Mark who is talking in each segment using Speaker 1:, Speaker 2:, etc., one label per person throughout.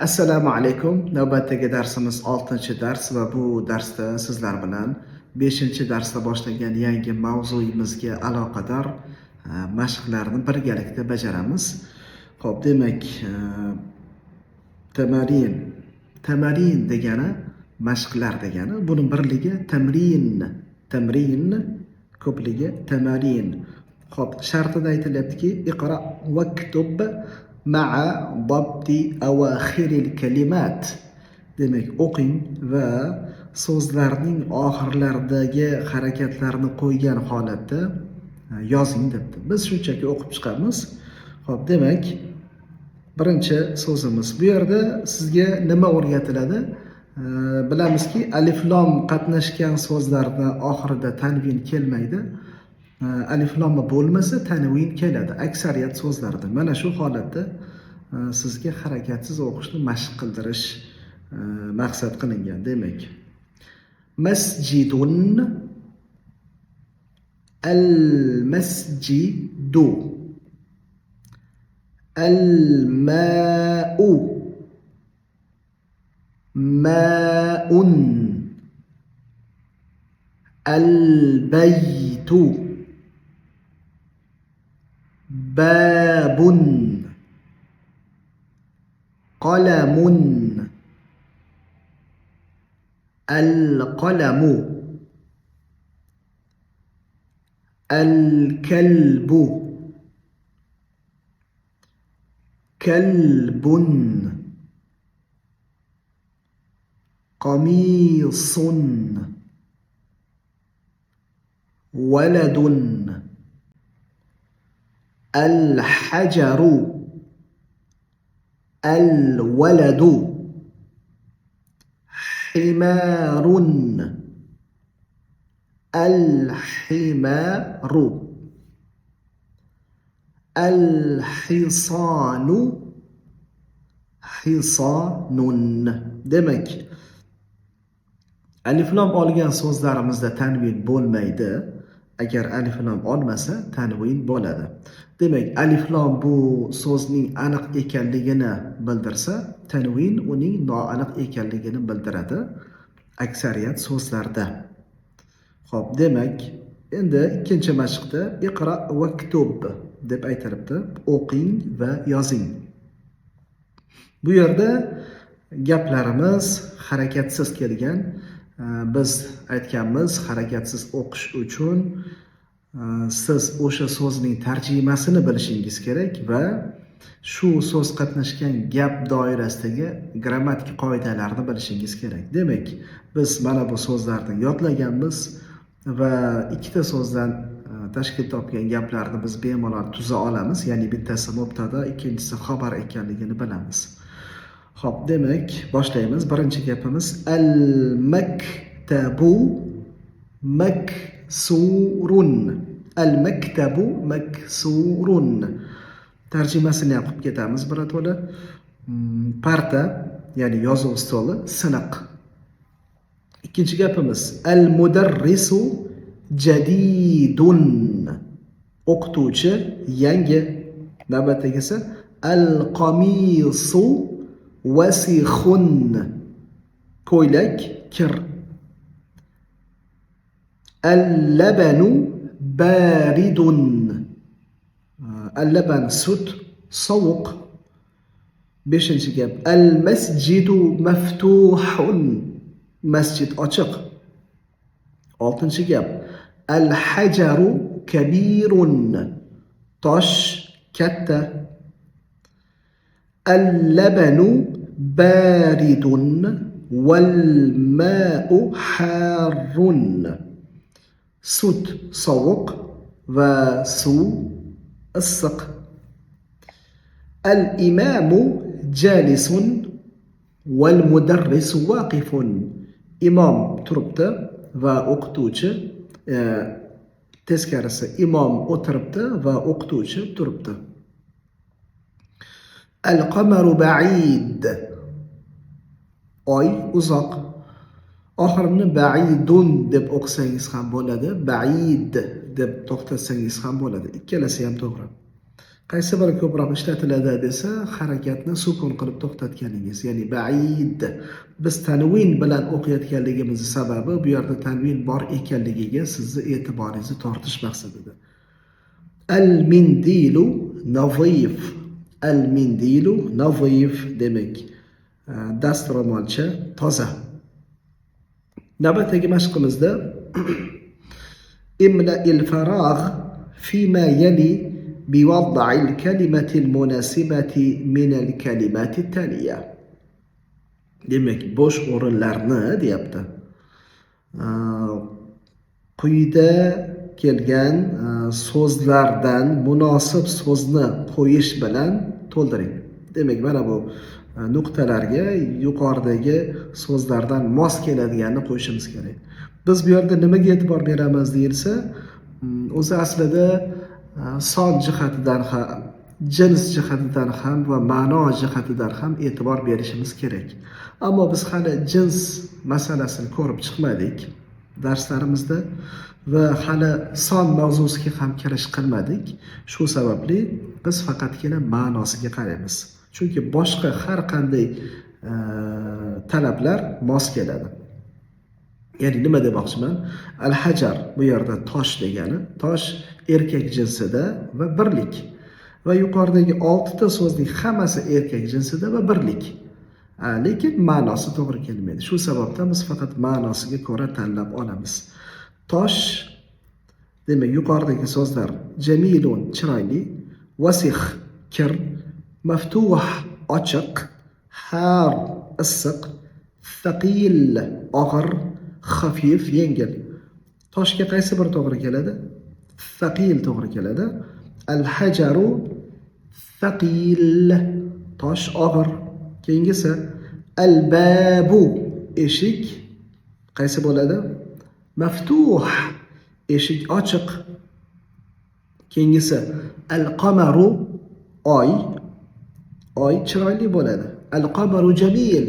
Speaker 1: Assalomu alaykum. Navbatdagi darsimiz 6-dars va bu darsda sizlar bilan 5-darsda boshlangan yangi mavzuyimizga aloqador mashqlarni birgalikda bajaramiz. Xo'p, demak, tamarin degani mashqlar degani, buning birligi tamrin ko'pligi tamarin. Xo'p, shartida aytilyaptiki, iqra vaktub ma'a dabti awakhiril kalimat. Demak, o'qing va so'zlarning oxirlaridagi harakatlarni qo'ygan holatda yozing debdi. Biz shunchaki o'qib chiqamiz. Xo'p, demak, birinchi so'zimiz. Bu yerda sizga nima o'rgatiladi? Bilamizki, alif lom qatnashgan so'zlarda oxirida tanvin kelmaydi. Alif lom bo'lmasa tanvin keladi aksariyat so'zlarda. Mana shu holatda sizga harakatsiz o'qishni mashq qildirish maqsad qilingan. Demak, masjidun, al-masjidu, al-ma'u, ma'un, al-baytu, babun, qalamun, al-qalamu, al-kalbu, kalbun, qamisun, waladun, al-hajaru, al-waladu, himarun, al-himaru, al-hisanu, hisanun. Demak, alif lom olgan so'zlarimizda tanvin bo'lmaydi. Agar alif lom olmasa tanvin bo'ladi. Demak, alif lom bu so'zning aniq ekanligini bildirsa, tanvin uning noaniq ekanligini bildiradi aksariyat so'zlarda. Xo'p, demak, endi ikkinchi mashqda iqra vaktub deb aytilibdi. O'qing va yozing. Bu yerda gaplarimiz harakatsiz kelgan. Biz aytganmiz, harakatsiz o'qish uchun siz o'sha so'zning tarjimasini bilishingiz kerak va shu so'z qatnashgan gap doirasidagi grammatik qoidalarni bilishingiz kerak. Demak, biz mana bu so'zlarni yodlaganmiz va ikkita so'zdan tashkil topgan gaplarni biz bemalol tuza olamiz. Ya'ni bittasi mubtada, ikkinchisi xabar ekanligini bilamiz. Xo'p, demak, boshlaymiz. Birinchi gapimiz al-maktabu maksurun. Al-maktabu maksurun. Tarjimasini o'qib ketamiz birato'la. Parta, ya'ni yozuv stoli, siniq. Ikkinchi gapimiz al-mudarrisu jadidun. O'qituvchi yangi. Navbatdagisi al-qamisu wasikhun. Ko'ylak kir. Al-labanu baridun. Al-laban sut, sovuq. Beshinchi gap al-masjidu maftuhun. Masjid ochiq. Oltinchi gap al-hajaru kabirun. Tosh katta. Al-labanu baridun wal-ma'u harrun. Sut sovuq va suv issiq. Al-imamu jalisun wal-mudarrisu waqifun. Imom turibdi va o'qituvchi teskarisi. Imom o'tiribdi va o'qituvchi turibdi. Al-qamaru ba'id. Oy uzoq. Oxirini ba'idun deb o'qisangiz ham bo'ladi, ba'id deb to'xtatsangiz ham bo'ladi. Ikkalasi ham to'g'ri. Qaysi biri ko'proq ishlatiladi desa, harakatni sukun qilib to'xtatganingiz, ya'ni ba'id. Biz tanvin bilan o'qiyotganligimiz sababi bu yerda tanvin bor ekanligiga sizni e'tiboringizni tortish maqsadida. Al-mindilu nazif. Al-mindilu nazif demak, dastro'molcha toza. Navbatdagi mashqimizda imla'il faragh fima yali بوضع الكلمة المناسبة من الكلمات التالية. Demek bo'sh o'rinlarni deyapti. Quyida kelgan so'zlardan munosib so'zni qo'yish bilan to'ldiring. Demak, mana bu nuqtalarga yuqoridagi so'zlardan mos keladiganini qo'yishimiz kerak. Biz bu yerda nimaga e'tibor beramiz deyilsa, o'zi aslida son jihatidan ham, jins jihatidan ham va ma'no jihatidan ham e'tibor berishimiz kerak. Ammo biz hali jins masalasini ko'rib chiqmadik darslarimizda va hali son mavzusiga ham kirish qilmadik. Shu sababli biz faqatgina ma'nosiga qaraymiz. Chunki boshqa har qanday talablar mos keladi. Ya'ni nima demoqchiman? Al-hajar bu yerda tosh degani, tosh erkak jinsida va birlik. Va yuqoridagi 6 ta so'zning hammasi erkak jinsida va birlik. Lekin ma'nosi to'g'ri kelmaydi. Shu sababdan biz faqat ma'nosiga ko'ra tanlab olamiz. Tosh demak yuqoridagi so'zlar jamilun chiroyli, wasix kir, maftuh ochiq, har issiq, thaqil og'ir, xafif yengil. Toshga qaysi bir to'g'ri keladi? Thaqil to'g'ri keladi. Al-hajaru thaqil, tosh og'ir. Keyingisi al-babu eshik qaysi bo'ladi? Maftuh, eshik ochiq. Keyingisi al-qamaru oy, oy chiroyli bo'ladi. Al-qamaru jamil.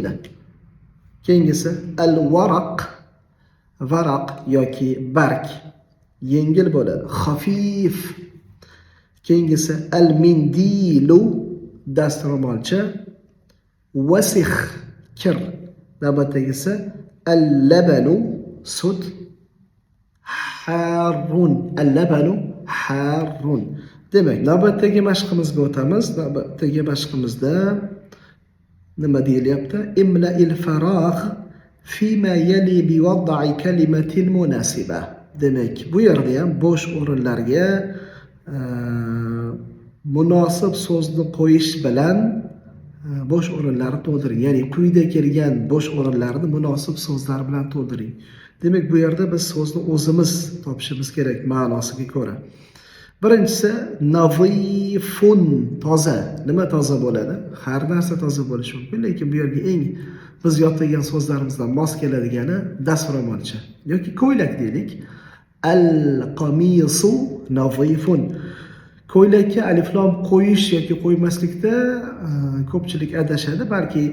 Speaker 1: Keyingisi al-varaq, varaq yoki barg yengil bo'ladi. Xafif. Keyingisi al-mindilu dastro'molcha, wasix kir. Navbatdagisi al-labanu sut, harun. Al-labanu harun. Demak, navbatdagi mashqimizga o'tamiz. Navbatdagi mashqimizda nima deyilyapti? Imla'il faragh fima yali biwad'i kalimatil munasiba. Demak, bu yerda ham bo'sh o'rinlarga munosib so'zni qo'yish bilan bo'sh o'rinlarni to'ldiring. Ya'ni quyida kelgan bo'sh o'rinlarni munosib so'zlar bilan to'ldiring. Demak, bu yerda biz so'zni o'zimiz topishimiz kerak ma'nosiga ko'ra. Birinchisi nazifun, toza. Nima toza bo'ladi? Har narsa toza bo'lishi mumkin, lekin bu yerga eng biz yodlagan so'zlarimizdan mos keladigani dastro'molcha yoki ko'ylak deylik. Al-qamisu nazifun. Ko'ylakka alif lam qo'yish yoki qo'ymaslikda ko'pchilik adashadi. Balki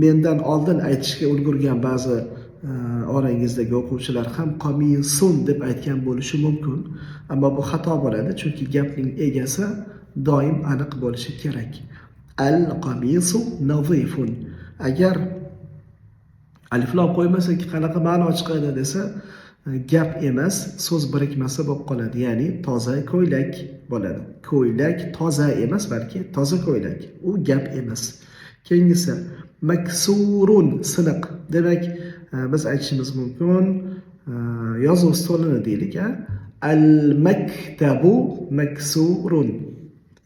Speaker 1: mendan oldin aytishga ulgurgan ba'zi orangizdagi o'quvchilar ham qamisun deb aytgan bo'lishi mumkin. Ammo bu xato bo'ladi, chunki gapning egasi doim aniq bo'lishi kerak. Al-qamisu nazifun. Agar alif lam qo'ymasak qanaqa ma'no chiqadi desa, gap emas, so'z birikmasi bo'lib qoladi. Ya'ni toza ko'ylak bo'ladi. Ko'ylak toza emas, balki toza ko'ylak. U gap emas. Keyingisi maksurun, siniq. Demak, biz aytishimiz mumkin, yozuv stolini deylik, al-maktabu maksurun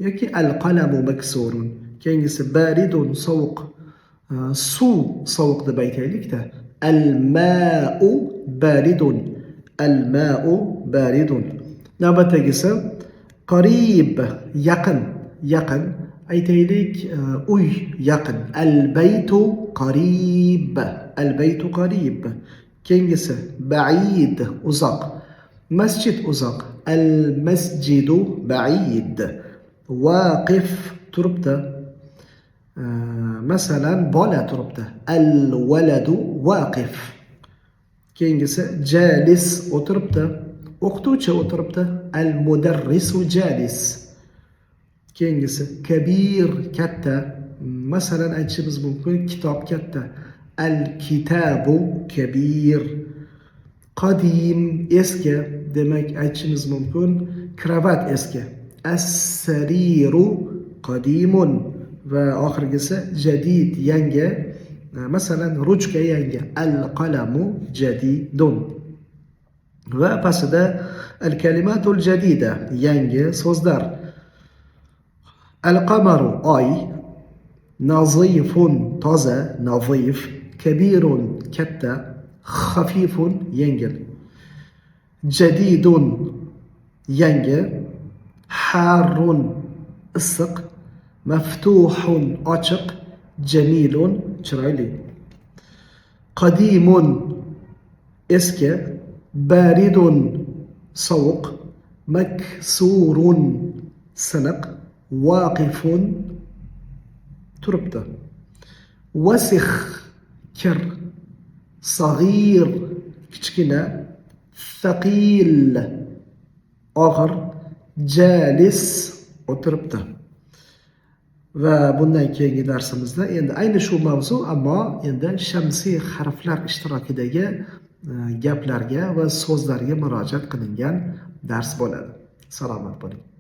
Speaker 1: yoki al-qalamu maksurun. Keyingisi baridun, sovuq. Suv sovuq deb aytaylik-da. Al-ma'u baridun. Al-ma'u baridun. Navbatdagisi qarib, yaqin, yaqin. Aytaylik, uy yaqin. Al-baytu qarib. Al-baytu qarib. Keyingisi ba'id, uzoq. Masjid uzoq. Al-masjidu ba'id. Waqif, turibdi. Masalan, bola turibdi. Al-waladu waqif. Keyingisi jalis, o'tiribdi. O'qituvchi o'tiribdi. Al-mudarrisu jalis. Keyingisi kabir, katta. Masalan aytishimiz mumkin, kitob katta. Al-kitabu kabir. Qadim, eski. Demak aytishimiz mumkin, kravat eski. As-sariru qadimun. Va oxirgisi jadid, yangi. Masalan ruchka yangi. Al-qalamu jadidun. Va pastida al-kalimatul jadida, yangi so'zlar. Al-qamaru oy, nazifun toza, nazif, kabirun katta, xafifun yengil, jadidun yangi, harrun issiq, maftuhun ochiq, jamilun chiroyli, qadimun eski, baridun sovuq, maksurun siniq, vaqifun turibdi, vasix kir, sag'ir kichkina, thaqil og'ir, jalis o'tiribdi. Va bundan keyingi darsimizda endi ayni shu mavzu, ammo endi shamsiy harflar ishtirokidagi gaplarga va so'zlarga murojaat qilingan dars bo'ladi. Salomat bo'ling.